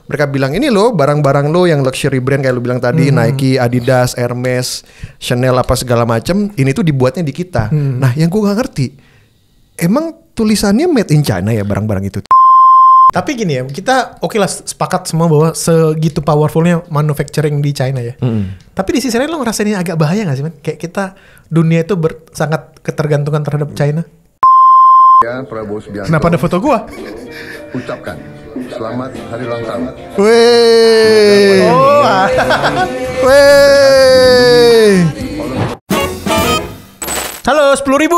Mereka bilang ini loh barang-barang lo yang luxury brand kayak lo bilang tadi, Nike, Adidas, Hermes, Chanel apa segala macem, ini tuh dibuatnya di kita. Nah yang gue gak ngerti, emang tulisannya made in China ya barang-barang itu? Tapi gini ya, kita oke lah sepakat semua bahwa segitu powerfulnya manufacturing di China ya. Tapi di sisi lain lo ngerasain ini agak bahaya gak sih man? Kayak kita dunia itu sangat ketergantungan terhadap China. Ya, Prabowo Subianto. Kenapa ada foto gua? Ucapkan selamat hari ulang tahun. Weh, weh. Halo 10.000.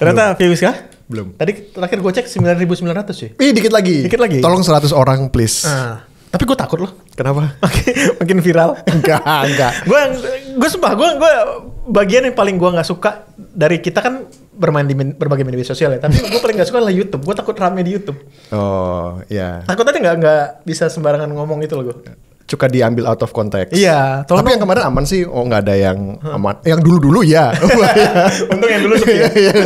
Ternyata views kah? Belum. Tadi terakhir gue cek 9.900 sih. Dikit lagi. Dikit lagi. Tolong 100 orang please. Tapi gue takut loh. Kenapa? Makin viral. Enggak. Gue sumpah gue bagian yang paling gue nggak suka dari kita kan bermain di berbagai media sosial ya. Tapi gue paling nggak suka adalah YouTube. Gue takut rame di YouTube. Oh ya. Takut aja nggak bisa sembarangan ngomong gitu loh gue. Suka diambil out of context. Iya. Tapi yang kemarin aman sih. Oh nggak ada yang aman. Yang dulu ya. Untung yang dulu sepi.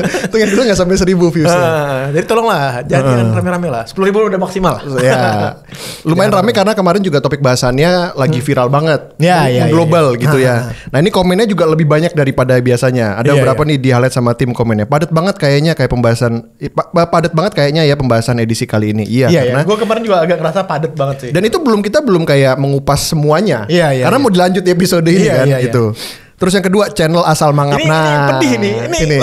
Itu yang dulu nggak sampai 1.000 viewsnya. Jadi tolonglah jangan rame-rame lah. 10.000 udah maksimal. Ya. Lumayan rame karena kemarin juga topik bahasannya lagi viral banget. Ya, global gitu ya. Nah ini komennya juga lebih banyak daripada biasanya. Ada beberapa nih di highlight sama tim komennya. Padat banget kayaknya kayak pembahasan. Padat banget kayaknya ya pembahasan edisi kali ini. Iya. Karena gue kemarin juga agak ngerasa padat banget sih. Dan itu kita belum kayak mengupas semuanya. Karena mau dilanjut di episode ini kan gitu. Terus yang kedua channel asal mangap. Ini pedih nih. Ini.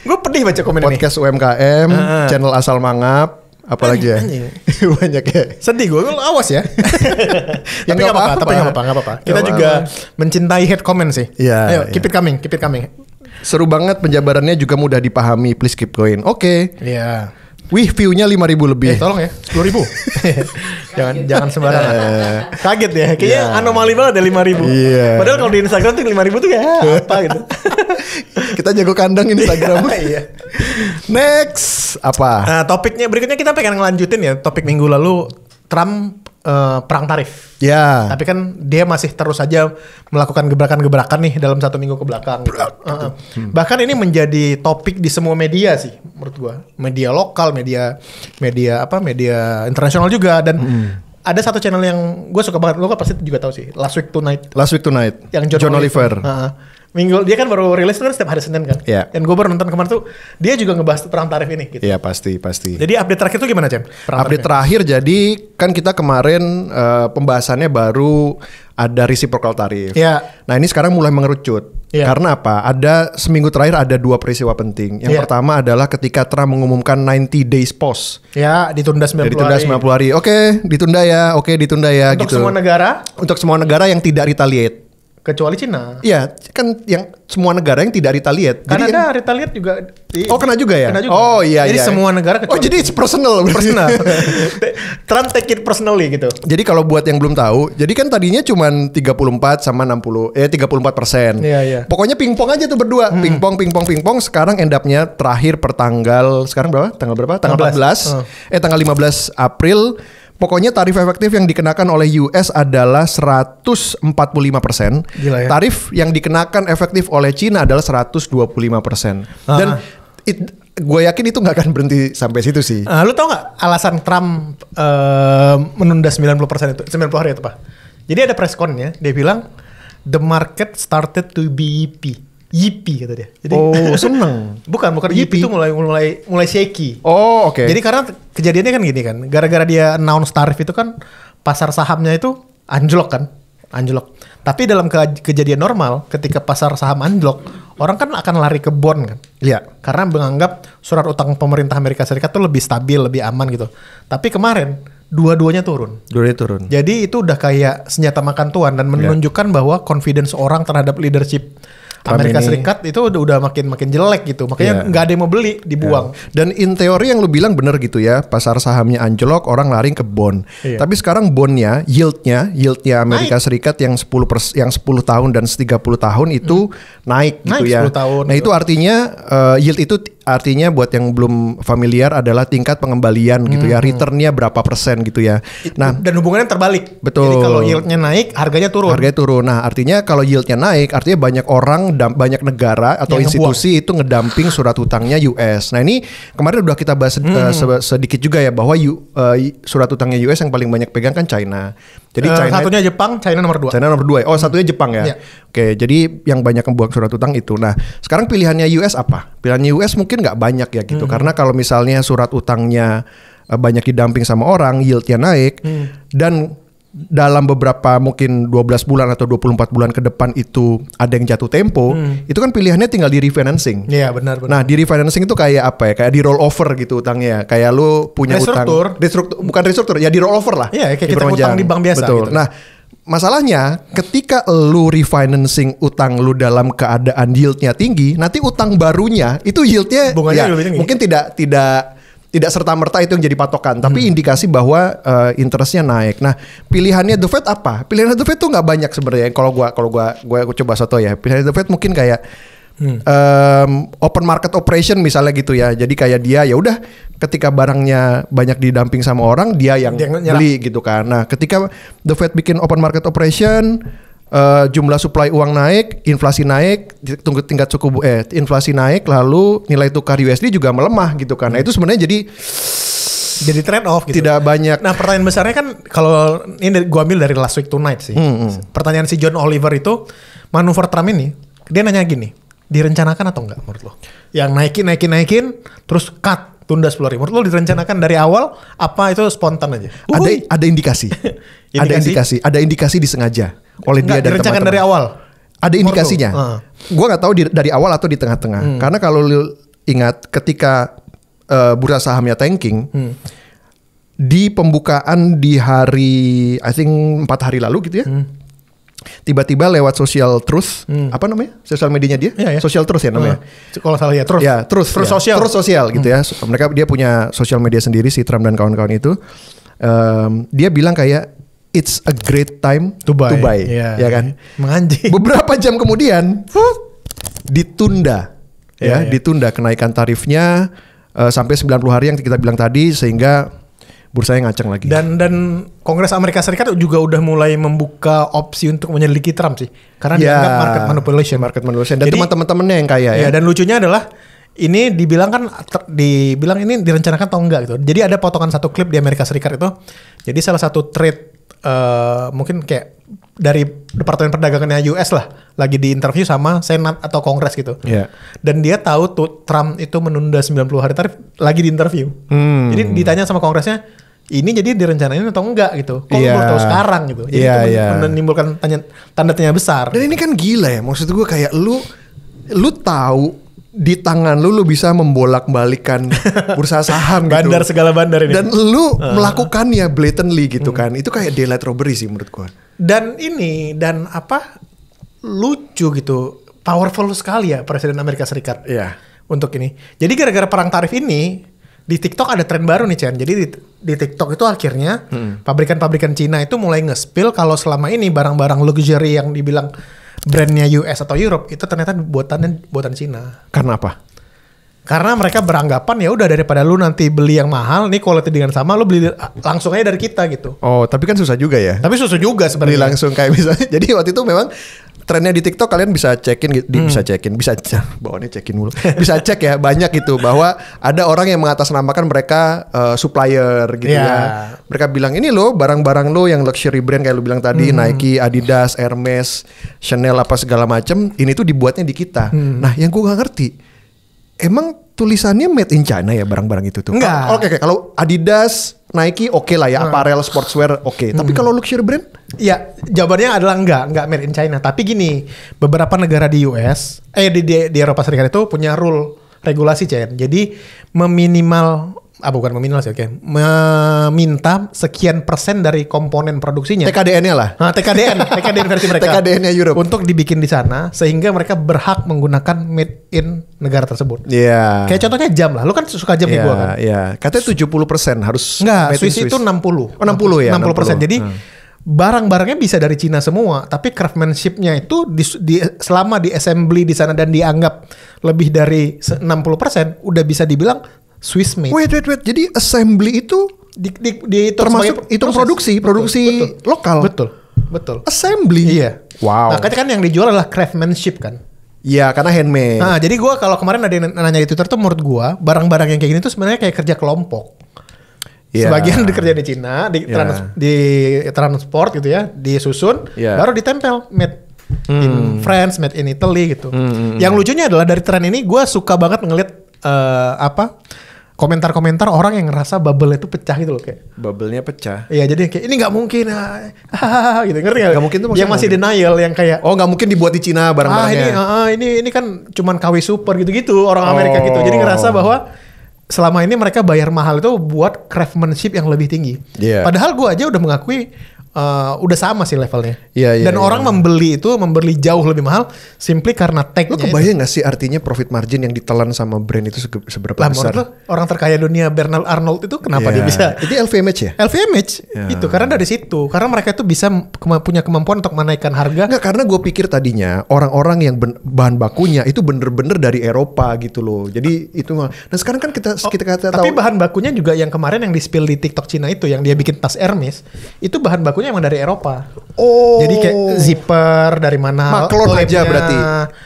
Gue pedih baca komen podcast ini. Podcast UMKM, channel asal mangap. Apalagi ya? Banyak ya. Sedih gue, awas ya. Tapi nggak apa-apa. Kita juga mencintai hate comment sih. Ayo, keep it coming. Seru banget, penjabarannya juga mudah dipahami. Please keep going. Oke. Iya. Wih, view-nya 5.000 lebih. Tolong ya, 10.000. jangan sembarangan. Kaget ya, kayaknya anomali banget ya 5.000. Padahal kalau di Instagram tuh 5.000 tuh ya apa gitu. Kita jago kandang Instagram. Next, apa? Nah, topiknya berikutnya kita pengen ngelanjutin ya topik minggu lalu, Trump perang tarif. Ya. Tapi kan dia masih terus saja melakukan gebrakan-gebrakan nih dalam 1 minggu ke belakang. Bahkan ini menjadi topik di semua media sih menurut gua. Media lokal, media internasional juga dan ada satu channel yang gue suka banget, lo kan pasti juga tahu sih, Last Week Tonight. Yang John Oliver. Minggu dia kan baru rilis tuh kan setiap hari Senin kan. Dan gue baru nonton kemarin tuh dia juga ngebahas perang tarif ini gitu. Iya pasti. Jadi update terakhir tuh gimana Cem? Update terakhir jadi kan kita kemarin pembahasannya baru ada reciprocal tarif. Nah ini sekarang mulai mengerucut. Karena apa? Ada seminggu terakhir ada 2 peristiwa penting. Yang pertama adalah ketika Trump mengumumkan 90 days pause. Ditunda 90 hari. Oke, ditunda ya. Untuk gitu. Untuk semua negara yang tidak retaliate. Kecuali Cina. Iya, kan yang semua negara yang tidak retaliate. Kanada retaliate juga. Kena juga ya? Kena juga. Oh iya. Jadi semua negara kecuali. Jadi it's personal. Trump take it personally gitu. Jadi kalau buat yang belum tahu, jadi kan tadinya cuma 34 sama 34%. Iya. Pokoknya pingpong aja tuh berdua. Pingpong. Sekarang end up-nya terakhir sekarang berapa? Tanggal berapa? Tanggal 14. Tanggal 15 April. Pokoknya tarif efektif yang dikenakan oleh US adalah 145%. Gila ya. Tarif yang dikenakan efektif oleh Cina adalah 125%. Dan gue yakin itu nggak akan berhenti sampai situ sih. Lu tau nggak alasan Trump menunda 90% itu 90 hari itu Pak? Jadi ada press con-nya, dia bilang the market started to be yippy kata dia. Jadi, seneng. Bukan yippy itu mulai shaky. Oke. Jadi karena kejadiannya kan gini kan, gara-gara dia announce tarif itu kan pasar sahamnya itu anjlok. Tapi dalam kejadian normal, ketika pasar saham anjlok, orang kan akan lari ke bond kan. Iya. Karena menganggap surat utang pemerintah Amerika Serikat tuh lebih stabil, lebih aman gitu. Tapi kemarin dua-duanya turun. Jadi itu udah kayak senjata makan tuan dan menunjukkan bahwa confidence orang terhadap leadership Amerika Serikat itu udah makin jelek gitu. Makanya nggak ada yang mau beli, dibuang. Dan in teori yang lu bilang bener gitu ya. Pasar sahamnya anjlok, orang lari ke bond. Tapi sekarang bondnya, yieldnya Amerika Serikat yang 10 tahun dan 30 tahun itu naik gitu ya. 10 tahun nah itu artinya yield itu artinya buat yang belum familiar adalah tingkat pengembalian gitu ya, returnnya berapa persen gitu ya. Nah, dan hubungannya terbalik. Betul. Jadi kalau yieldnya naik, harganya turun. Nah, artinya kalau yieldnya naik, artinya banyak orang, banyak negara atau yang institusi itu ngedumping surat hutangnya US. Nah, ini kemarin udah kita bahas sedikit juga ya, bahwa surat hutangnya US yang paling banyak pegang kan China. Jadi China satunya Jepang, China nomor 2. China nomor 2. Oh, satunya Jepang ya. Oke, jadi yang banyak membuang surat hutang itu. Nah, sekarang pilihannya US apa? Pilihannya US mungkin nggak banyak ya gitu. Karena kalau misalnya surat utangnya banyak didumping sama orang, yieldnya naik, dan dalam beberapa mungkin 12 bulan atau 24 bulan ke depan itu ada yang jatuh tempo, itu kan pilihannya tinggal di refinancing. Iya, benar. Nah, di refinancing itu kayak apa ya? Kayak di roll over gitu utangnya. Kayak lu punya utang. Bukan restruktur, ya di roll over lah. Iya, kayak kita utang di bank biasa. Betul. Gitu. Nah, masalahnya ketika lu refinancing utang lu dalam keadaan yieldnya tinggi, nanti utang barunya itu yieldnya ya, mungkin tidak serta-merta itu yang jadi patokan, tapi indikasi bahwa interestnya naik. Nah, pilihannya The Fed apa? Pilihannya The Fed tuh nggak banyak sebenarnya. Kalau gua coba soto ya, pilihannya The Fed mungkin kayak open market operation misalnya gitu ya. Jadi kayak dia ya udah ketika barangnya banyak didumping sama orang, dia yang beli gitu kan. Nah, ketika The Fed bikin open market operation, jumlah supply uang naik, inflasi naik, tunggu tingkat suku inflasi naik, lalu nilai tukar USD juga melemah gitu kan. Nah, itu sebenarnya jadi trade off gitu. Tidak banyak. Nah, pertanyaan besarnya kan kalau ini gua ambil dari Last Week Tonight sih. Pertanyaan si John Oliver itu, manuver Trump ini, dia nanya gini, direncanakan atau enggak menurut lo? Yang naikin, terus cut, tunda 10 hari. Menurut lo direncanakan dari awal, apa itu spontan aja? Ada indikasi. Ada indikasi disengaja oleh dia dan direncanakan dari awal. Ada indikasinya. Gua nggak tahu dari awal atau di tengah-tengah. Karena kalau lu ingat ketika bursa sahamnya tanking, di pembukaan di hari I think 4 hari lalu gitu ya. Tiba-tiba lewat social truth, apa namanya? Sosial medianya dia? Social truth ya namanya. Kalau salah ya, truth. Ya, truth sosial gitu ya. Dia punya sosial media sendiri si Trump dan kawan-kawan itu. Dia bilang kayak it's a great time to buy. Ya kan? Menganjing. Beberapa jam kemudian ditunda. Ditunda kenaikan tarifnya sampai 90 hari yang kita bilang tadi, sehingga bursanya ngaceng lagi. Dan Kongres Amerika Serikat juga udah mulai membuka opsi untuk menyelidiki Trump sih. Karena dianggap market manipulation. Dan teman-temannya yang kaya ya. Dan lucunya adalah ini dibilang ini direncanakan atau enggak gitu. Jadi ada potongan satu klip di Amerika Serikat itu. Jadi salah satu trade mungkin kayak dari Departemen Perdagangannya US lah, lagi di interview sama Senat atau Kongres gitu. Dan dia tahu tuh Trump itu menunda 90 hari tarif, lagi di interview. Jadi ditanya sama Kongresnya, ini jadi direncanain atau enggak gitu. Kok baru tahu sekarang gitu. Jadi itu menimbulkan tanda tanya besar. Dan ini kan gila ya. Maksud gue kayak lu tahu di tangan lu bisa membolak-balikan bursa saham gitu. Bandar segala bandar ini. Dan lu melakukannya blatantly gitu kan. Itu kayak daylight robbery sih menurut gue. Dan lucu gitu. Powerful sekali ya Presiden Amerika Serikat. Untuk ini. Jadi gara-gara perang tarif ini, di TikTok ada tren baru nih Chen. Jadi di TikTok itu akhirnya pabrikan-pabrikan Cina itu mulai nge-spill kalau selama ini barang-barang luxury yang dibilang brandnya US atau Europe itu ternyata buatan Cina. Karena apa? Karena mereka beranggapan ya udah daripada lu nanti beli yang mahal, nih quality dengan sama, lu beli langsung aja dari kita gitu. Oh, tapi kan susah juga ya. Tapi susah juga sebenarnya. Beli langsung kayak misalnya. Jadi waktu itu memang trennya di TikTok kalian bisa cek ya banyak gitu bahwa ada orang yang mengatasnamakan mereka supplier gitu ya. Mereka bilang ini loh barang-barang lo yang luxury brand kayak lo bilang tadi Nike, Adidas, Hermes, Chanel apa segala macem ini tuh dibuatnya di kita. Nah yang gue gak ngerti emang tulisannya made in China ya barang-barang itu tuh? Enggak. Oke, kalau Adidas, Nike oke lah ya, apparel, sportswear oke. Tapi kalau luxury brand? Ya, jawabannya adalah enggak made in China. Tapi gini, beberapa negara di US, di Eropa Serikat itu punya rule regulasi Chen. Jadi meminta sekian persen dari komponen produksinya. TKDN-nya lah. TKDN versi mereka. TKDN-nya Europe. Untuk dibikin di sana sehingga mereka berhak menggunakan made in negara tersebut. Iya. Kayak contohnya jam lah. Lu kan suka jam nih gua kan. Iya. Katanya 70% harus. Enggak, Swiss itu 60. Oh 60 ya. 60%. Jadi barang-barangnya bisa dari Cina semua, tapi craftsmanship-nya itu selama di assembly di sana dan dianggap lebih dari 60% udah bisa dibilang Swiss made. Wait. Jadi assembly itu termasuk itu produksi betul. Lokal. Betul. Assembly. Iya. Wow. Makanya kan yang dijual adalah craftsmanship kan. Iya, karena handmade. Nah, jadi gue kalau kemarin ada yang nanya di Twitter tuh, menurut gue barang-barang yang kayak gini tuh sebenarnya kayak kerja kelompok. Yeah. Sebagian dikerjain di Cina, di transport gitu ya, disusun, baru ditempel made in France, made in Italy gitu. Yang lucunya adalah dari tren ini gue suka banget ngeliat komentar-komentar orang yang ngerasa bubble itu pecah gitu loh, kayak bubble-nya pecah. Iya, jadi kayak ini nggak mungkin, gitu, ngerti nggak? Nggak mungkin tuh yang masih denial, yang kayak nggak mungkin dibuat di Cina barang-barangnya. Ini kan cuman KW super gitu orang Amerika gitu. Jadi ngerasa bahwa selama ini mereka bayar mahal itu buat craftsmanship yang lebih tinggi. Yeah. Padahal gue aja udah mengakui udah sama sih levelnya. Dan orang membeli jauh lebih mahal simply karena tag-nya. Lo kebayang gak sih artinya profit margin yang ditelan sama brand itu seberapa besar? Menurut lo orang terkaya dunia Bernard Arnold itu kenapa dia bisa? Itu LVMH ya? LVMH itu karena dari situ. Karena mereka itu bisa punya kemampuan untuk menaikkan harga. Enggak, karena gue pikir tadinya orang-orang yang bahan bakunya itu bener-bener dari Eropa gitu loh. Jadi itu mah. Nah sekarang kan kita tahu. Tapi bahan bakunya juga yang kemarin yang di-spill di TikTok Cina itu, yang dia bikin tas Hermes, itu bahan bakunya emang dari Eropa. Jadi kayak zipper dari mana? Maklon aja berarti.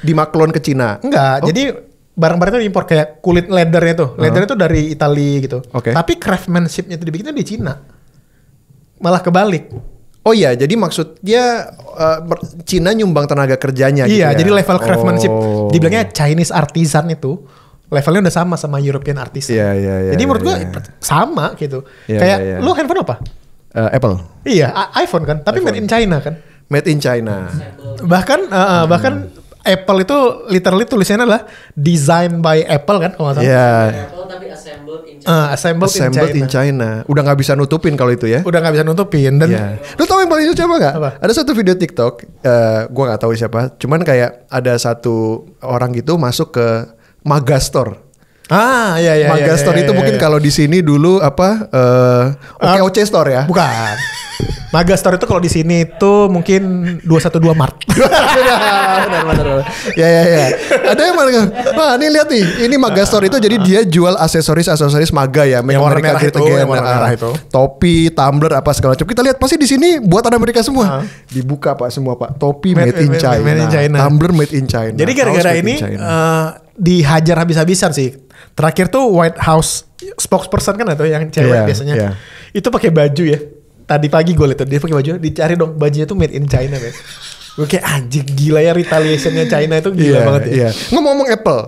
Dimaklon ke Cina. Enggak, jadi barang-barang itu diimpor, kayak kulit leathernya tuh. Leather itu dari Italia gitu. Tapi craftsmanship-nya itu dibikinnya di Cina. Malah kebalik. Oh iya, jadi maksudnya Cina nyumbang tenaga kerjanya gitu ya? Jadi level craftsmanship dibilangnya Chinese artisan itu levelnya udah sama European artisan. Jadi menurut gue sama gitu. Kayak lu handphone apa? Apple. Iya, iPhone kan, tapi iPhone. Made in China kan. Made in China. Bahkan Apple itu literally tulisannya adalah design by Apple kan kalau nggak salah. Apple tapi assembled in China. Udah nggak bisa nutupin kalau itu ya. Udah nggak bisa nutupin dan. Lu tahu yang paling lucu apa nggak? Ada satu video TikTok, gua nggak tahu siapa. Cuman kayak ada satu orang gitu masuk ke Magastore. Iya. Magastore itu mungkin kalau di sini dulu OKOC Store ya? Bukan. Magastore itu kalau di sini itu mungkin 212 Mart. Benar. Ya. Ada yang mana? Wah, ini lihat nih. Ini Magastore itu jadi dia jual aksesoris Maga ya, yang warna merah itu. Topi, tumbler apa segala macam. Kita lihat pasti di sini buatan Amerika semua. Dibuka Pak semua Pak. Topi made in China. Tumbler made in China. Jadi gara-gara ini dihajar habis-habisan sih. Terakhir tuh White House spokesperson kan atau yang cewek biasanya. Itu pakai baju ya. Tadi pagi gue liat dia pakai baju, dicari dong bajunya tuh made in China kan. Gue kayak anjing gila ya, retaliationnya China itu gila banget ya. Ngomong-ngomong Apple.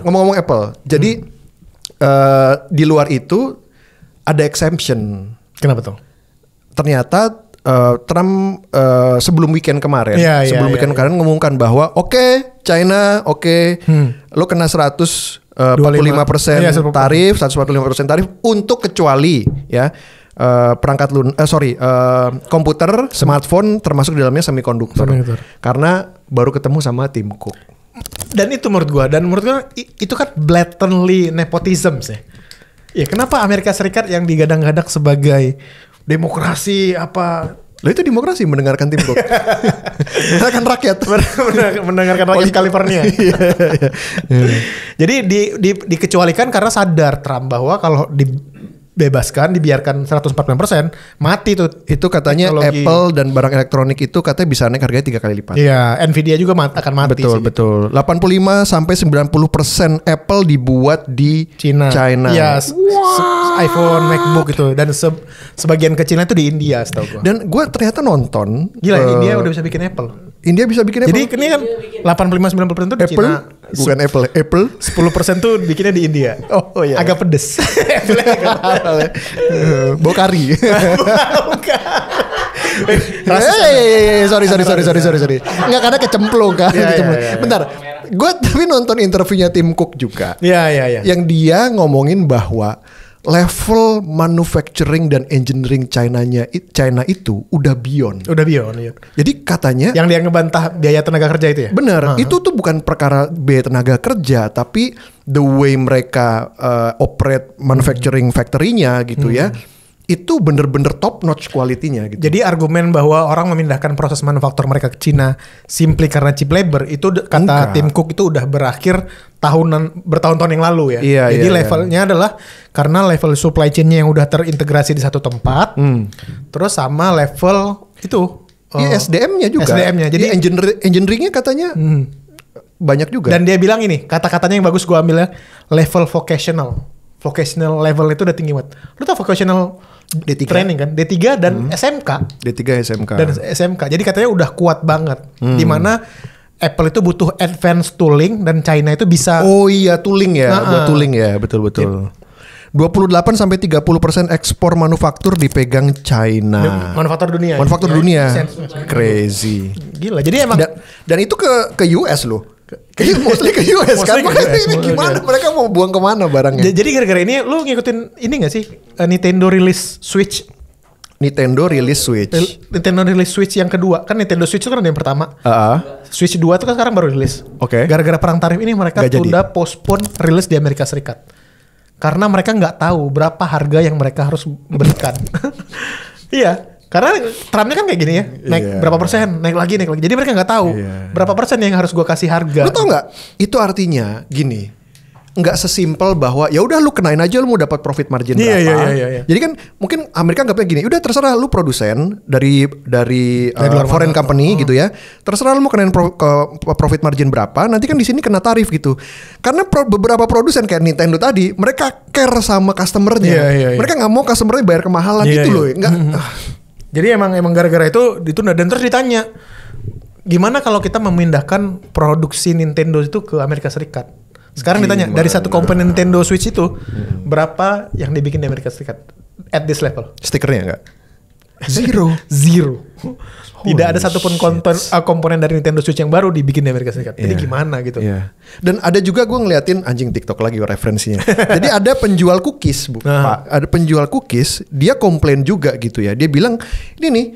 Ngomong-ngomong Apple. Jadi di luar itu ada exemption. Kenapa tuh? Ternyata Trump sebelum weekend kemarin, ngomongkan bahwa China lo kena 145% tarif, 145% tarif untuk kecuali ya perangkat komputer, smartphone termasuk di dalamnya semikonduktor. Karena baru ketemu sama Tim Cook. Dan itu menurut gua itu kan blatantly nepotism sih. Ya kenapa Amerika Serikat yang digadang-gadang sebagai demokrasi apa? Lah itu demokrasi mendengarkan Tim Cook. Mendengarkan rakyat. mendengarkan rakyat California. Jadi dikecualikan karena sadar Trump bahwa kalau dibiarkan 145% mati tuh. Itu katanya teknologi. Apple dan barang elektronik itu katanya bisa naik harganya 3 kali lipat. Iya, Nvidia juga akan mati. Betul. 85 sampai 90% Apple dibuat di China. Iya, iPhone, MacBook gitu, dan sebagian kecilnya itu di India setahu gue. Dan gue ternyata nonton. Gila, India udah bisa bikin Apple. India bisa bikin Apple. Jadi ini kan 85-90% tuh di Apple, China. Bukan Apple 10% tuh bikinnya di India. Oh iya. Agak pedes. Bau kari. Sorry. Enggak, karena kecemplung kan. Bentar. Gue tapi nonton interviewnya Tim Cook juga. Iya. Yang dia ngomongin bahwa level manufacturing dan engineering China itu udah beyond. Iya. Jadi katanya yang dia ngebantah biaya tenaga kerja itu ya? Benar, itu tuh bukan perkara biaya tenaga kerja, tapi the way mereka operate manufacturing factory-nya gitu ya. itu bener-bener top notch kualitinya gitu. Jadi argumen bahwa orang memindahkan proses manufaktur mereka ke Cina simply karena cheap labor itu kata Tim Cook itu udah berakhir bertahun-tahun yang lalu ya. Iya, jadi levelnya adalah karena level supply chain-nya yang udah terintegrasi di satu tempat, terus sama level itu SDM-nya juga. SDM-nya. Jadi engineering-nya katanya banyak juga. Dan dia bilang ini, kata-katanya yang bagus gua ambilnya level vocational. Vocational level itu udah tinggi banget. Lu tau vocational D3 training kan? D3 dan SMK. D3 SMK. Dan SMK. Jadi katanya udah kuat banget. Dimana Apple itu butuh advanced tooling dan China itu bisa. Oh iya, tooling ya. Buat tooling ya, betul-betul. 28-30% ekspor manufaktur dipegang China. Manufaktur dunia. Manufaktur dunia. Crazy. Gila. Jadi emang dan itu ke US loh. Mostly ke US kan. Makanya ini gimana mereka mau buang kemana barangnya? Jadi gara-gara ini lu ngikutin ini gak sih Nintendo rilis Switch? Nintendo rilis Switch yang kedua. Kan Nintendo Switch itu kan ada yang pertama. Switch 2 itu kan sekarang baru rilis. Oke. Gara-gara perang tarif ini mereka tunda postpone rilis di Amerika Serikat. Karena mereka nggak tahu berapa harga yang mereka harus berikan. Iya. Karena Trumpnya kan kayak gini ya, naik berapa persen, naik lagi. Jadi mereka nggak tahu berapa persen yang harus gue kasih harga. Lu tau nggak? Itu artinya gini, nggak sesimpel bahwa ya udah lu kenain aja lu mau dapat profit margin berapa. Iya. Jadi kan mungkin Amerika nggaknya gini, udah terserah lu produsen dari foreign company gitu ya, terserah lu mau kenain profit margin berapa. Nanti kan di sini kena tarif gitu. Karena beberapa produsen kayak Nintendo tadi, mereka care sama customernya. Mereka nggak mau customernya bayar kemahalan itu loh. Jadi emang gara-gara itu ditunda dan terus ditanya gimana kalau kita memindahkan produksi Nintendo itu ke Amerika Serikat. Sekarang ditanya dari satu komponen Nintendo Switch itu berapa yang dibikin di Amerika Serikat at this level? Stikernya enggak? Zero. Tidak ada satupun komponen dari Nintendo Switch yang baru dibikin di Amerika Serikat. Jadi gimana gitu? Dan ada juga gue ngeliatin anjing TikTok lagi referensinya. Jadi ada penjual cookies, Pak. Ada penjual cookies, dia komplain juga gitu ya. Dia bilang ini nih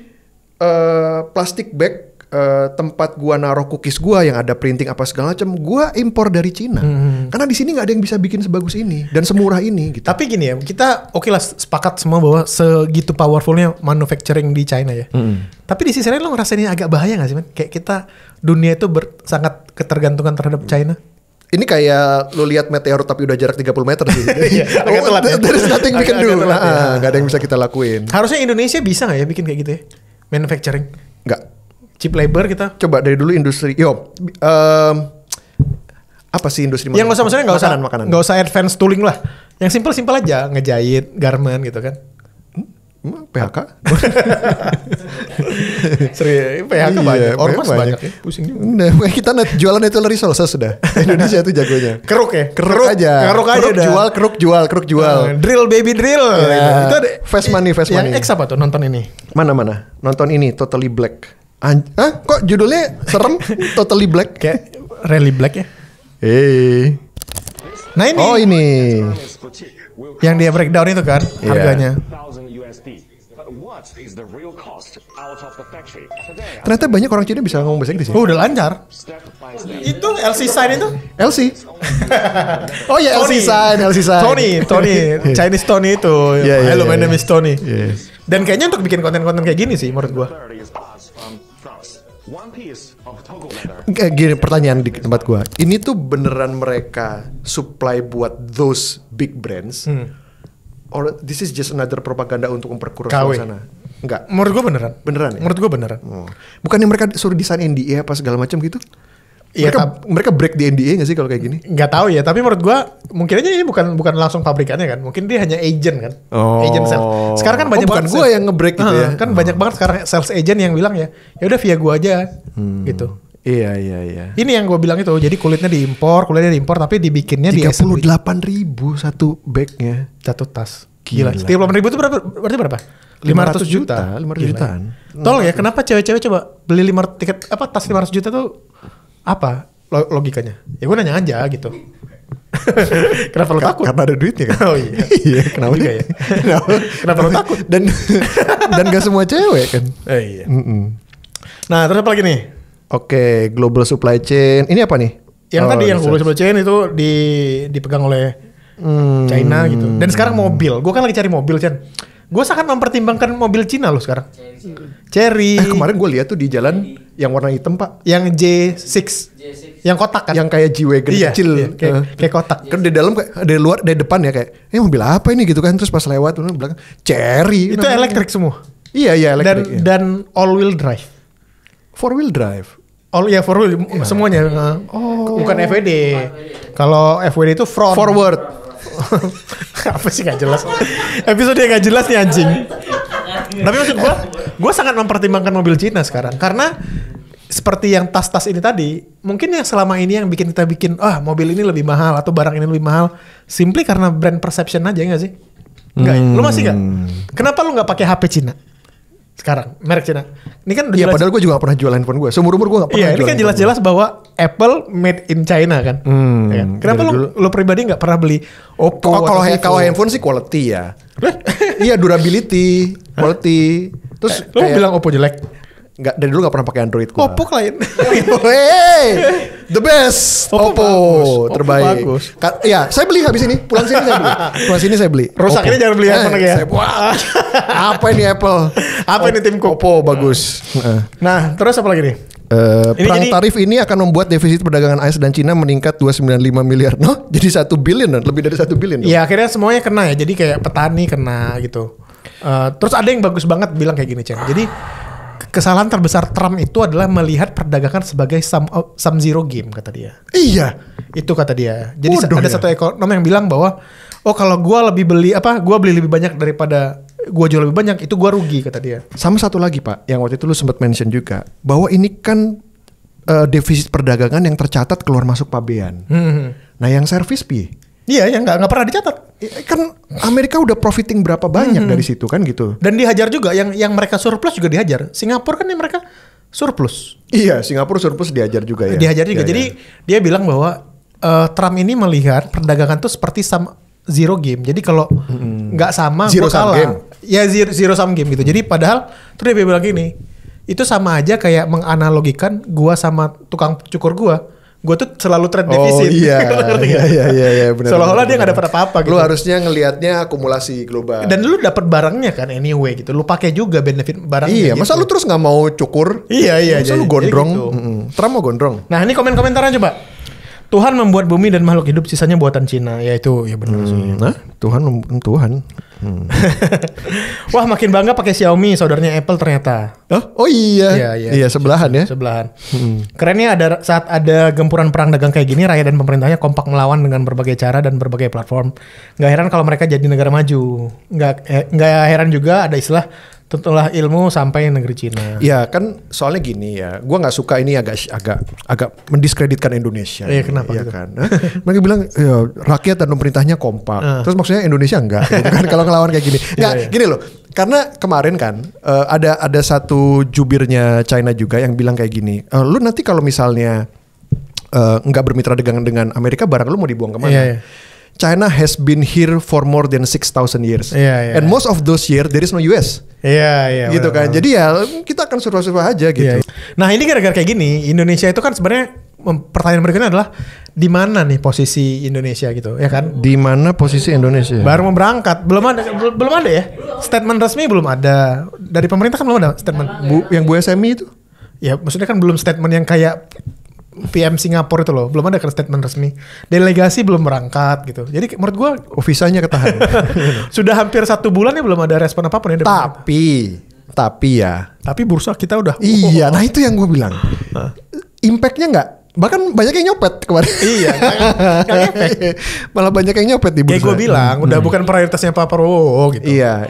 plastik bag tempat gua naruh cookies gua yang ada printing apa segala macam, gua impor dari Cina. Karena di sini nggak ada yang bisa bikin sebagus ini dan semurah ini. Gitu. Tapi gini ya, kita oke lah sepakat semua bahwa segitu powerfulnya manufacturing di China ya. Tapi di sisi lain lo ngerasain ini agak bahaya nggak sih, man? Kayak kita dunia itu sangat ketergantungan terhadap China. Ini kayak lo lihat meteor tapi udah jarak 30 meter sih. Agak telat ya. There's nothing we can do. Nggak ada yang bisa kita lakuin. Harusnya Indonesia bisa nggak ya bikin kayak gitu ya? Manufacturing. Nggak. Cheap labor kita. Coba dari dulu industri. Apa sih industri makanan? Yang maksudnya makanan. Nggak usah advance tooling lah. Yang simple aja, ngejahit, garment gitu kan. PHK? Serius, PHK banyak. Ormas banyak ya. Pusing juga. Nah, kita jualan natural resource sudah. Indonesia itu jagonya. Keruk ya? Keruk aja. Keruk jual. Drill baby drill. Ya. Itu ada fast money. Yang X apa tuh nonton ini? Mana? Nonton ini Totally Black. Kok judulnya serem? Totally Black. Kayak Really Black ya? Nah ini. Oh ini. Yang dia breakdown itu kan harganya. Ternyata banyak orang Cina bisa ngomong bahasa Inggris ya? Oh udah lancar. Itu LC sign itu? LC? Oh ya LC sign. Tony. Chinese Tony itu. Hello my name is Tony. Dan kayaknya untuk bikin konten-konten kayak gini sih menurut gua. Kayak gini pertanyaan di tempat gua. Ini tuh beneran mereka supply buat those big brands? Or this is just another propaganda untuk memperkuat suasana? Enggak. Menurut gua beneran. Beneran ya? Menurut gua beneran. Bukannya mereka suruh desain NDA apa segala macam gitu? Iya, mereka break di NDA nggak sih kalau kayak gini? Nggak tahu ya, tapi menurut gua mungkin aja ini bukan langsung pabrikannya kan, mungkin dia hanya agent kan, agent sales. Sekarang kan banyak banget gua yang ngebreak gitu ya. Kan banyak banget sekarang sales agent yang bilang ya udah via gua aja, gitu. Iya. Ini yang gua bilang itu, jadi kulitnya diimpor tapi dibikinnya di 38.000 satu bagnya, satu tas. Gila. 38.000 itu berarti berapa? 500 juta. 500 jutaan. Tolong ya, kenapa cewek-cewek coba beli tiket tas 500 juta tuh? Apa logikanya? Ya gue nanya aja gitu. Kenapa lo takut? Karena ada duitnya kan. Oh iya. Kenapa juga ya? Kenapa lo takut? Dan gak semua cewek kan. Iya. Nah terus apa lagi nih? Oke, global supply chain. Ini apa nih? Yang tadi yang global supply chain itu dipegang oleh China gitu. Dan sekarang mobil. Gue kan lagi cari mobil Chan. Gue sangat mempertimbangkan mobil Cina loh sekarang. Cherry. Kemarin gue lihat tuh di jalan yang warna hitam Pak. Yang J6. Yang kotak kan? Yang kayak G-Wagon kecil. Kayak kotak. Kan di dalam dari luar, dari depan ya kayak, mobil apa ini gitu kan. Terus pas lewat tuh belakang Cherry. Itu elektrik semua. Iya elektrik. Dan all wheel drive. 4-wheel drive. For wheel semuanya. Bukan FWD. Kalau FWD itu forward. Apa sih gak jelas. Episode yang gak jelas nih anjing. Tapi maksud gue sangat mempertimbangkan mobil Cina sekarang. Karena seperti yang tas-tas ini tadi, mungkin yang selama ini yang bikin kita mobil ini lebih mahal atau barang ini lebih mahal, simply karena brand perception aja gak sih? Enggak, lu masih gak? Kenapa lu gak pakai HP Cina? Sekarang, merek Cina. Ini kan jelas. Padahal gue juga gak pernah jual handphone gue. Seumur-umur gue gak pernah jual. Ini kan jelas-jelas bahwa Apple made in China kan. Ya kan? Kenapa lu pribadi gak pernah beli Oppo? Kalau handphone sih quality ya. Iya, durability, quality. Terus lu bilang Oppo jelek? Enggak, dari dulu gak pernah pakai Android gue. Oppo klien. The best. Oppo terbaik. Bagus. Ya, saya beli habis ini. Pulang sini saya beli. Rusak ini jangan beli handphone lagi ya. Apa ini Apple? Apa ini tim Oppo bagus. Nah, terus apa lagi nih? Perang tarif ini akan membuat defisit perdagangan AS dan Cina meningkat 295 miliar. Jadi 1 billion, lebih dari 1 billion. Iya, akhirnya semuanya kena ya. Jadi kayak petani kena gitu. Terus ada yang bagus banget bilang kayak gini, Ceng. Jadi kesalahan terbesar Trump itu adalah melihat perdagangan sebagai sum zero game, kata dia. Iya, itu kata dia. Jadi ada satu ekonom yang bilang bahwa kalau gua beli lebih banyak daripada gua jual lebih banyak, itu gua rugi, kata dia. Sama satu lagi Pak, yang waktu itu lu sempat mention juga bahwa ini kan defisit perdagangan yang tercatat keluar masuk pabean. Nah, yang servis pi? Iya, yang nggak pernah dicatat. Kan Amerika udah profiting berapa banyak dari situ kan gitu. Dan dihajar juga, yang mereka surplus juga dihajar. Singapura kan yang mereka surplus. Iya, Singapura surplus dihajar juga ya. Dihajar juga. Jadi dia bilang bahwa Trump ini melihat perdagangan tuh seperti zero game. Jadi kalau nggak sama, zero sum game. Ya zero sum game gitu. Jadi padahal tuh dia bilang gini, itu sama aja kayak menganalogikan gua sama tukang cukur gua. Gue tuh selalu trade defisit. Iya benar. Seolah-olah dia nggak dapat apa-apa gitu. Lu harusnya ngelihatnya akumulasi global. Dan lu dapat barangnya kan anyway gitu. Lu pakai juga benefit barangnya. Iya, gitu. masa lu terus nggak mau cukur? Iya. Masa lu gondrong? Gitu. Trump mau gondrong. Nah, ini komen-komentarnya coba. Tuhan membuat bumi dan makhluk hidup, sisanya buatan Cina. Ya itu, ya benar sih. Nah, Tuhan. Wah, makin bangga pakai Xiaomi, saudaranya Apple ternyata. Oh iya. Iya, sebelahan ya. Sebelahan. Kerennya saat ada gempuran perang dagang kayak gini, rakyat dan pemerintahnya kompak melawan dengan berbagai cara dan berbagai platform. Gak heran kalau mereka jadi negara maju. Gak heran juga ada istilah tentulah ilmu sampai negeri Cina. Ya kan soalnya gini ya, gue nggak suka ini agak mendiskreditkan Indonesia. Iya, kenapa? Ya gitu? Kan? Mereka bilang ya, rakyat dan pemerintahnya kompak. Terus maksudnya Indonesia enggak, gitu kan? Kalau ngelawan kayak gini. Nggak, gini loh. Karena kemarin kan ada satu jubirnya China juga yang bilang kayak gini. Lu nanti kalau misalnya nggak bermitra dagangan dengan Amerika, barang lu mau dibuang kemana? Iya. China has been here for more than 6,000 years. And most of those years there is no US. Iya. Gitu kan. Jadi ya kita akan survive aja gitu. Nah, ini gara-gara kayak gini, Indonesia itu kan sebenarnya pertanyaan berikutnya adalah di mana nih posisi Indonesia gitu, ya kan? Di mana posisi Indonesia? Baru mau berangkat, belum ada ya. Statement resmi belum ada. Dari pemerintah kan belum ada statement. Yang Bu SMI itu? Ya, maksudnya kan belum statement yang kayak PM Singapura itu loh, belum ada kan statement resmi. Delegasi belum berangkat gitu. Jadi menurut gue visanya ketahan. Sudah hampir 1 bulan ya belum ada respon apapun ya. Tapi bursa kita udah. Iya, nah itu yang gue bilang. Impactnya nggak. Bahkan banyak yang nyopet kemarin. Iya, malah banyak yang nyopet di bursa. Kayak gue bilang, udah bukan prioritasnya Pak Prabowo gitu. Iya.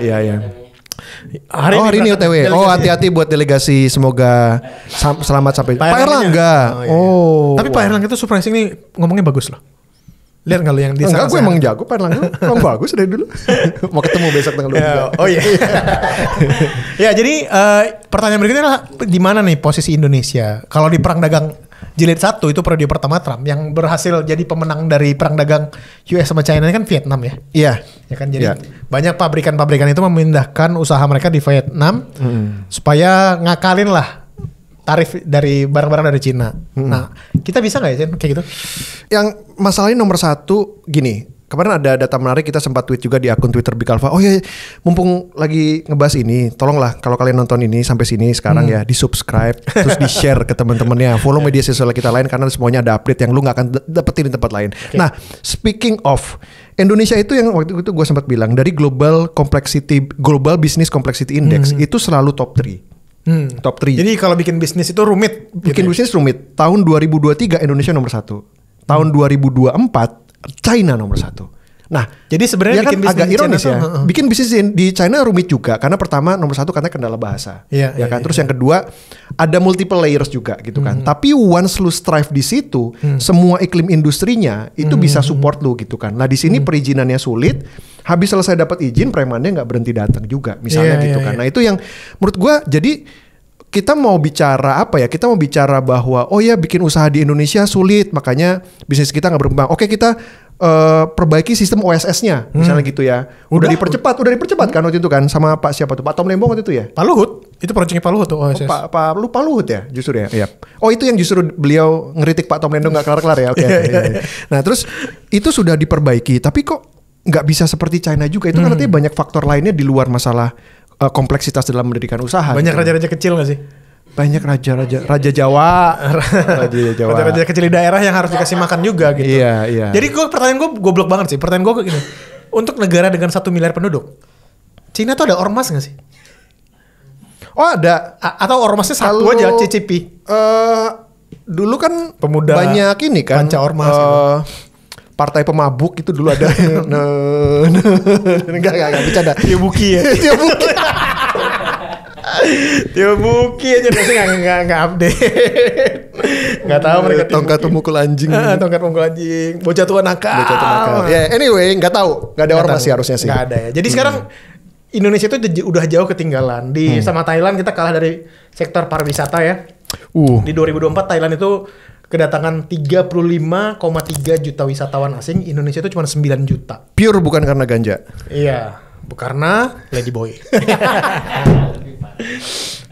Hari ini OTW. Hati-hati buat delegasi. Semoga selamat sampai Pak Erlangga. Tapi Pak Erlangga itu surprising nih, ngomongnya bagus loh. Lihat nggak lu yang di Enggak, gue emang jago Pak Erlangga. Emang bagus dari dulu. Mau ketemu besok tanggal 22. Oh iya. Ya, jadi pertanyaan berikutnya adalah di mana nih posisi Indonesia kalau di perang dagang jilid 1 itu periode pertama Trump yang berhasil jadi pemenang dari perang dagang US sama China ini kan Vietnam ya. Iya. Ya kan, jadi banyak pabrikan-pabrikan itu memindahkan usaha mereka di Vietnam supaya ngakalin lah tarif dari barang-barang dari Cina. Nah, kita bisa nggak ya Chen kayak gitu? Yang masalahnya nomor 1 gini, kemarin ada data menarik, kita sempat tweet juga di akun Twitter Big Alpha. Oh ya, mumpung lagi ngebahas ini, tolonglah kalau kalian nonton ini sampai sini sekarang ya, di subscribe, terus di share ke teman-temannya, follow media sosial kita lain karena semuanya ada update yang lu nggak akan dapetin di tempat lain. Okay. Nah, speaking of Indonesia itu yang waktu itu gue sempat bilang dari Global Business Complexity Index itu selalu top 3. Top 3. Jadi kalau bikin bisnis itu rumit. Bikin bisnis rumit. Tahun 2023 Indonesia nomor 1. Tahun 2024 China nomor 1. Nah, jadi sebenarnya ya kan agak ironis ya. Bikin bisnis di China rumit juga karena pertama nomor 1 karena kendala bahasa. Ya kan. Terus yang kedua ada multiple layers juga gitu kan. Tapi once lu strive di situ, semua iklim industrinya itu bisa support lu gitu kan. Nah, di sini perizinannya sulit. Habis selesai dapat izin, premannya nggak berhenti datang juga misalnya gitu kan. Nah, itu yang menurut gua jadi kita mau bicara apa ya? Kita mau bicara bahwa oh ya bikin usaha di Indonesia sulit, makanya bisnis kita nggak berkembang. Oke, kita perbaiki sistem OSS-nya, misalnya gitu ya. Udah dipercepat kan waktu itu kan sama Pak siapa tuh? Pak Tom Lembong waktu itu ya? Pak Luhut, itu proyeknya Pak Luhut tuh OSS. Pak Luhut ya, justru ya. Iya. Oh itu yang justru beliau ngeritik Pak Tom Lembong nggak kelar-kelar ya? Oke. Nah terus itu sudah diperbaiki, tapi kok nggak bisa seperti China juga? Itu kan artinya banyak faktor lainnya di luar masalah kompleksitas dalam mendirikan usaha. Banyak raja-raja kecil nggak sih? Banyak raja Jawa, raja kecil di daerah yang harus dikasih makan juga gitu. Iya. Jadi pertanyaan gue goblok banget sih. Pertanyaan gue gini, untuk negara dengan 1 miliar penduduk, Cina tuh ada ormas nggak sih? Oh ada. Atau ormasnya satu aja, CCP? Dulu kan pemuda banyak ini kan. Panca ormas. Partai pemabuk itu dulu ada. Enggak bercanda. Tio Buki ya. Tio Buki aja masih nggak update. Nggak tahu mereka tongkat pemukul anjing. Tongkat pemukul anjing. Bocah tua nakal. Ya anyway nggak tahu. Nggak ada ormas sih harusnya sih. Nggak ada ya. Jadi sekarang Indonesia itu udah jauh ketinggalan. Sama Thailand kita kalah dari sektor pariwisata ya. Di 2024 Thailand itu kedatangan 35,3 juta wisatawan asing. Indonesia itu cuma 9 juta. Pure bukan karena ganja. Iya, karena Ladyboy.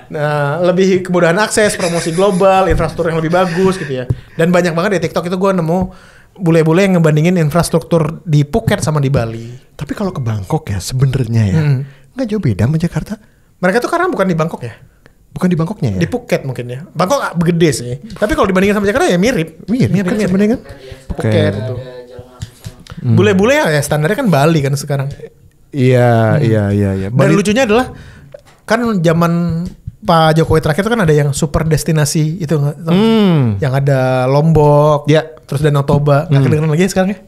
Nah, lebih kemudahan akses, promosi global, infrastruktur yang lebih bagus gitu ya. Dan banyak banget di TikTok itu gue nemu bule-bule yang ngebandingin infrastruktur di Phuket sama di Bali. Tapi kalau ke Bangkok ya sebenarnya ya nggak jauh beda sama Jakarta. Mereka tuh karena bukan di Bangkok ya. Bukan di Bangkoknya ya? Di Phuket mungkin ya. Bangkok gede sih. Tapi kalau dibandingin sama Jakarta ya mirip kan sebenarnya kan. Phuket itu. Bule-bule ya standarnya kan Bali kan sekarang. Iya. Dan lucunya adalah kan zaman Pak Jokowi terakhir itu kan ada yang super destinasi itu yang ada Lombok, terus Danau Toba. Nggak kedengeran lagi sekarang ya?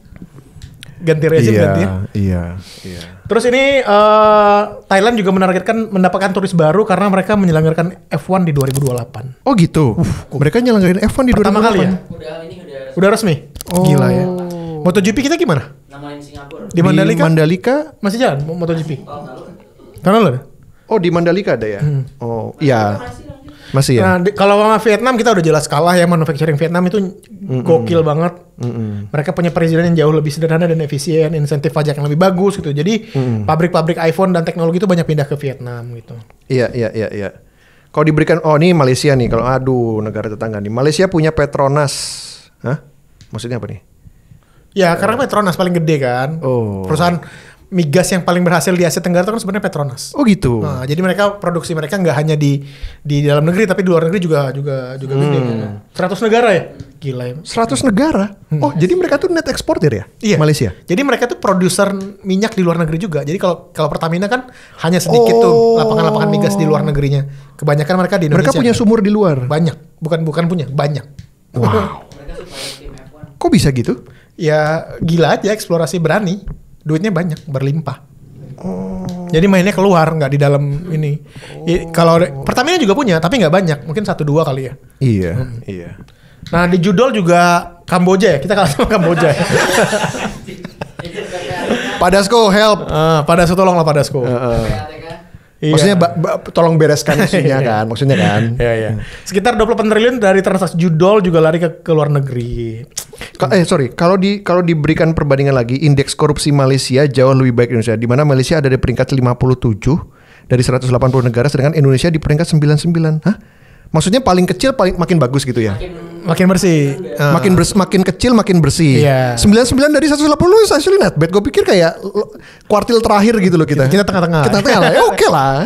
Ganti rezim ganti ya. Iya. Terus ini Thailand juga menargetkan mendapatkan turis baru karena mereka menyelenggarakan F1 di 2028. Oh gitu. Mereka nyelenggarin F1 di 2028. Pertama kali ya? Udah resmi. Oh. Gila ya. MotoGP kita gimana? Namain Singapura. Di Mandalika masih jalan MotoGP. Tahun lalu. Oh di Mandalika ada ya? Oh iya. Masih ya? Nah, kalau sama Vietnam kita udah jelas kalah ya. Manufacturing Vietnam itu gokil banget. Mereka punya perizinan yang jauh lebih sederhana dan efisien, insentif pajak yang lebih bagus gitu. Jadi pabrik-pabrik iPhone dan teknologi itu banyak pindah ke Vietnam gitu. Iya. Kalau diberikan, ini Malaysia nih. Kalau negara tetangga nih. Malaysia punya Petronas. Hah? Maksudnya apa nih? Ya karena Petronas paling gede kan. Perusahaan migas yang paling berhasil di Asia Tenggara itu kan sebenarnya Petronas. Oh gitu. Nah, jadi produksi mereka nggak hanya di dalam negeri tapi di luar negeri juga gede kan. 100 negara ya? Gila ya. 100 negara? Oh, jadi mereka tuh net eksportir ya? Iya. Malaysia. Jadi mereka tuh produser minyak di luar negeri juga. Jadi kalau Pertamina kan hanya sedikit tuh lapangan-lapangan migas di luar negerinya. Kebanyakan mereka di Indonesia. Mereka punya sumur di luar. Banyak. Bukan punya, banyak. Wow. Kok bisa gitu? Ya gila aja, eksplorasi berani. Duitnya banyak, berlimpah. Jadi mainnya keluar, nggak di dalam ini. Kalau Pertamina juga punya, tapi nggak banyak. Mungkin 1-2 kali ya. Iya. Nah di judol juga Kamboja ya. Kita kalah sama Kamboja ya. Pak Dasko help. Pak Dasko tolonglah Pak Dasko. Maksudnya tolong bereskan isunya kan, maksudnya kan. Iya. Sekitar 28 triliun dari transaksi judol juga lari ke luar negeri. Kalau diberikan perbandingan lagi, indeks korupsi Malaysia jauh lebih baik Indonesia. Di mana Malaysia ada di peringkat 57 dari 180 negara, sedangkan Indonesia di peringkat 99. Hah? Maksudnya paling kecil makin bagus gitu ya. Makin bersih. Makin kecil makin bersih. Iya. 99 dari 180 is actually not bad. Gue pikir kayak kuartil terakhir gitu loh kita. Kita tengah-tengah. Kita tengah lah. Ya oke lah.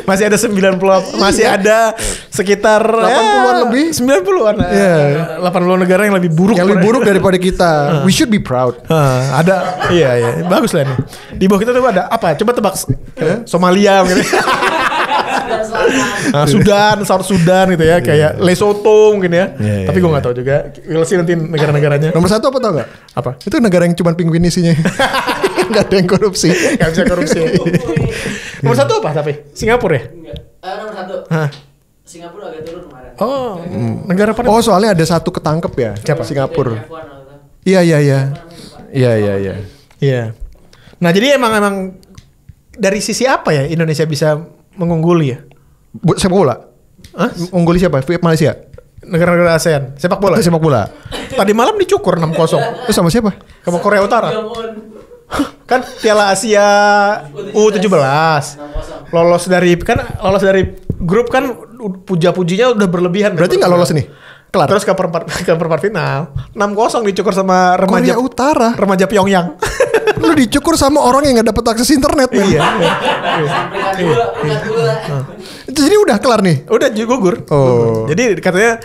Masih ada 90, masih ada sekitar 80-an lebih. 90-an. Iya. 80 negara yang lebih buruk. Yang lebih buruk daripada kita. We should be proud. Ada. Iya. Bagus lah nih. Di bawah kita tuh ada apa? Coba tebak. Somalia gitu. Sudan, South Sudan gitu ya, kayak Lesotho mungkin ya. Tapi gue nggak tahu juga. We'll see nanti negara-negaranya. Nomor 1 apa tau nggak? Apa? Itu negara yang cuma penguin isinya. Nggak ada yang korupsi. Nggak bisa korupsi. Nomor 1 apa tapi? Singapura ya? Nomor 1. Singapura agak turun kemarin. Oh, negara apa? Oh soalnya ada satu ketangkep ya. Siapa? Singapura. Iya. Nah jadi emang dari sisi apa ya Indonesia bisa mengungguli ya? Sepak bola? Ungguli siapa? Malaysia? Negara-negara ASEAN. Sepak bola? Sepak bola. Tadi malam dicukur 6-0. Terus sama siapa? Sama Korea Utara. Kan Piala Asia U17. Lolos dari grup kan puja-pujinya udah berlebihan. Berarti nggak lolos nih? Kelar. Terus ke perempat final 6-0 dicukur sama remaja Korea Utara. Remaja Pyongyang. Lu dicukur sama orang yang nggak dapat akses internet. Iya. Jadi udah kelar nih. Udah gugur. Oh. Jadi katanya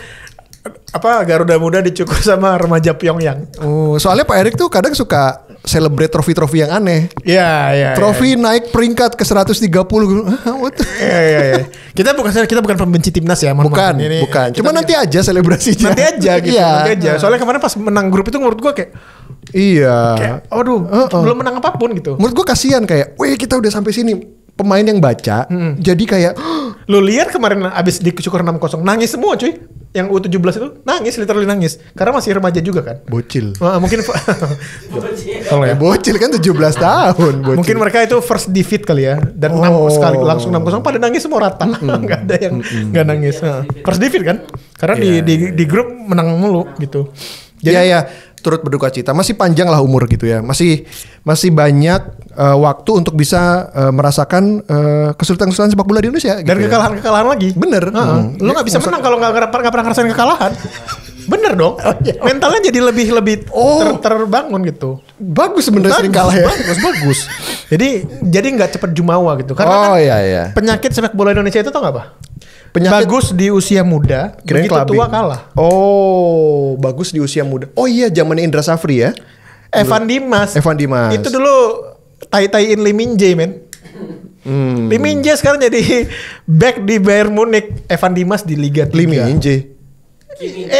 Garuda Muda dicukur sama remaja Pyongyang. Oh, soalnya Pak Erik tuh kadang suka celebrate trofi-trofi yang aneh. Iya. Trofi naik peringkat ke 130. Iya. Kita bukan pembenci timnas ya. Bukan. Cuma nanti aja selebrasinya. Nanti aja gitu. Nanti aja. Soalnya kemarin pas menang grup itu menurut gua kayak belum menang apapun gitu. Menurut gua kasihan kayak, weh kita udah sampai sini. Pemain yang baca, jadi kayak lu lihat kemarin abis dicukur 6-0 nangis semua cuy. Yang U17 itu nangis, literally nangis. Karena masih remaja juga kan. Bocil. Mungkin bocil kan 17 tahun. Bocil. Mungkin mereka itu first defeat kali ya. Dan sekali langsung 6-0 pada nangis semua rata. Gak ada yang gak nangis. First defeat kan. Karena di grup menang mulu gitu. Jadi turut berduka cita. Masih panjang lah umur gitu ya. Masih banyak waktu untuk bisa merasakan kesulitan-kesulitan sepak bola di Indonesia. Dan gitu kekalahan lagi. Bener. Lu nggak bisa menang kalau nggak pernah ngerasain kekalahan. Bener dong. Mentalnya jadi lebih terbangun gitu. Bagus sebenarnya sering kalah ya. Bagus. Jadi nggak cepet jumawa gitu. Karena penyakit sepak bola Indonesia itu tau nggak apa? Bagus di usia muda, begitu tua kalah. Oh, bagus di usia muda. Oh iya, zamannya Indra Safri ya. Evan Dimas. Itu dulu tai-taiin Lee Min Jae, men. Lee Min Jae sekarang jadi back di Bayern Munich. Evan Dimas di Liga 3. Lee Min Jae.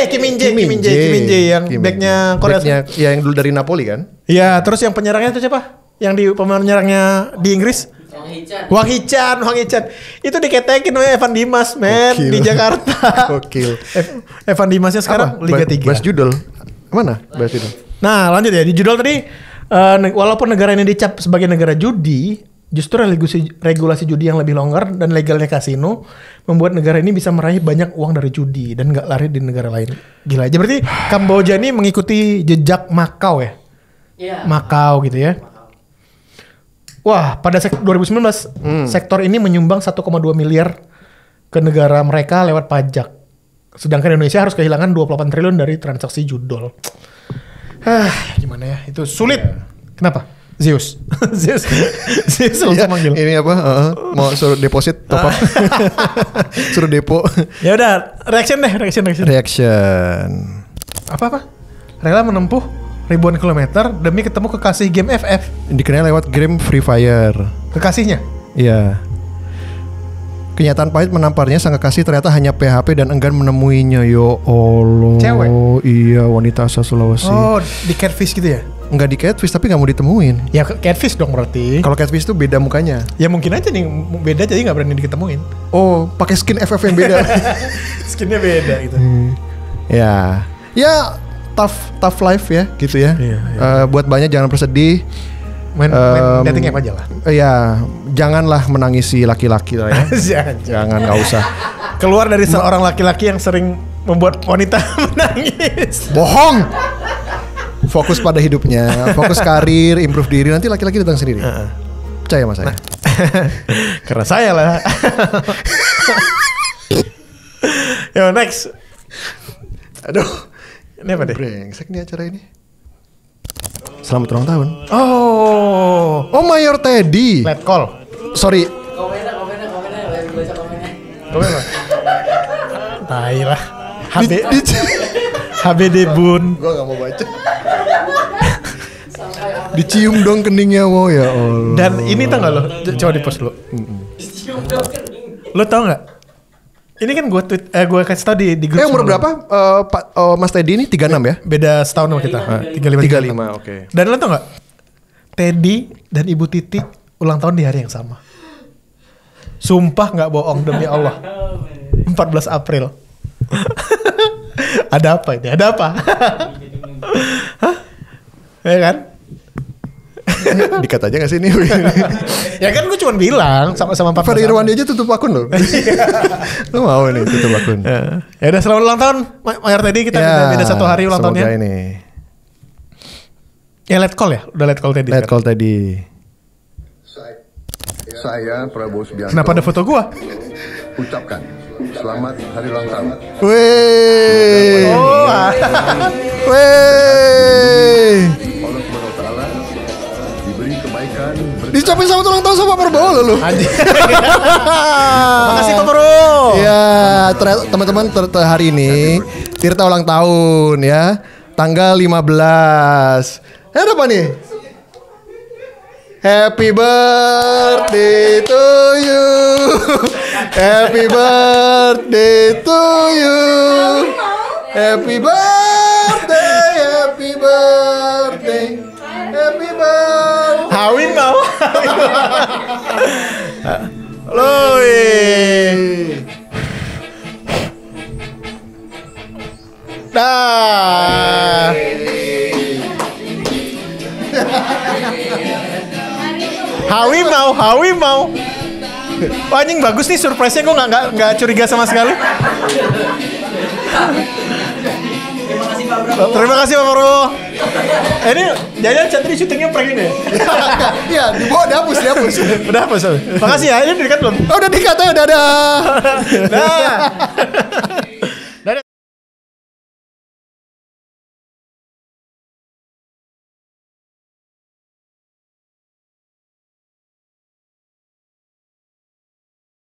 Kim Min Jae yang backnya Korea. Yang dulu dari Napoli kan? Iya, terus yang penyerangnya itu siapa? Yang di pemain penyerangnya di Inggris? Wang Hichan. Itu diketekin oleh Evan Dimas, men, di Jakarta. Gokil. Evan Dimasnya sekarang Liga 3. Bahas judul. Mana? Bahas judul. Nah, lanjut ya. Di judul tadi walaupun negara ini dicap sebagai negara judi, justru regulasi judi yang lebih longgar dan legalnya kasino membuat negara ini bisa meraih banyak uang dari judi dan nggak lari di negara lain. Gila aja. Berarti Kamboja ini mengikuti jejak Makau ya? Iya. Makau gitu ya. Wah, pada 2019 sektor ini menyumbang 1,2 miliar ke negara mereka lewat pajak. Sedangkan Indonesia harus kehilangan 28 triliun dari transaksi judol. Gimana ya? Itu sulit. Kenapa? Zeus langsung manggil. Ini apa? Mau suruh deposit top up. Suruh depo. Ya udah, reaction. Apa? Rela menempuh ribuan kilometer demi ketemu kekasih game FF. Dikenal lewat game Free Fire. Kekasihnya? Iya. Kenyataan pahit menamparnya sang kekasih ternyata hanya PHP dan enggan menemuinya. Yo Allah. Cewek? Iya, wanita asal Sulawesi. Oh, di catfish gitu ya? Enggak di catfish tapi nggak mau ditemuin. Ya catfish dong berarti. Kalau catfish tuh beda mukanya. Ya mungkin aja nih beda jadi nggak berani diketemuin. Oh, pakai skin FF yang beda. Skinnya beda gitu. Ya tough life ya gitu ya. Iya. Buat banyak jangan bersedih. Main dating app aja lah. Iya, janganlah menangisi laki-laki lah ya. Jangan, nggak usah. Keluar dari seorang laki-laki yang sering membuat wanita menangis. Bohong. Fokus pada hidupnya, fokus karir, improve diri. Nanti laki-laki datang sendiri. Percaya sama saya. Karena saya lah. Yo next. Aduh. Ini apa deh? Brengsek nih acara ini. Selamat ulang tahun. Oh Mayor Teddy. Let call. Sorry. Komennya, baca komennya. Komen apa? Tai lah. HBD Bun. Gua gak mau baca. Dicium dong keningnya, wow ya Allah. Dan ini tau gak lo? Coba di post lo. Lo tau gak? Ini kan gue tweet, gue kasih tau di grup. Umur berapa? Mas Teddy ini 36 ya? Beda setahun sama kita. 35, oke. Dan lo tau gak? Teddy dan Ibu Titi ulang tahun di hari yang sama. Sumpah gak bohong demi Allah. 14 April. Ada apa ini? Ada apa? Hah? Ya kan? Dikat aja gak sih ini? Ya kan gue cuma bilang sama-sama 14 Ferry Irwandi aja tutup akun loh. Lo mau nih tutup akun. Ya udah selamat ulang tahun Mayor Teddy, kita beda 1 hari ulang tahunnya. Semoga ini. Ya let call ya? Udah let call Teddy. Let call Teddy. Saya Prabowo Subianto. Kenapa ada foto gua? Ucapkan selamat hari ulang tahun. Weh. Weh. Allah Subhanahu wa taala diberi kebaikan. Dicapin selamat ulang tahun sama Prabowo lu. Makasih Pak Prabowo. Ya, teman-teman hari ini Tirta ulang tahun ya. Tanggal 15. Ada apa nih? Happy birthday to you. Happy birthday to you. Happy birthday, happy birthday. Happy birthday. Hawin mau. Loi. Dah. Hawi mau. Wah, anjing bagus nih surprise-nya, gue nggak curiga sama sekali. Terima kasih Pak Prabowo. Ini jangan Chandri syutingnya prank ini. Iya, dibawa dihapus. Udah hapus. Makasih ya, ini dekat belum? Oh, udah dikat ya, dadah. Nah.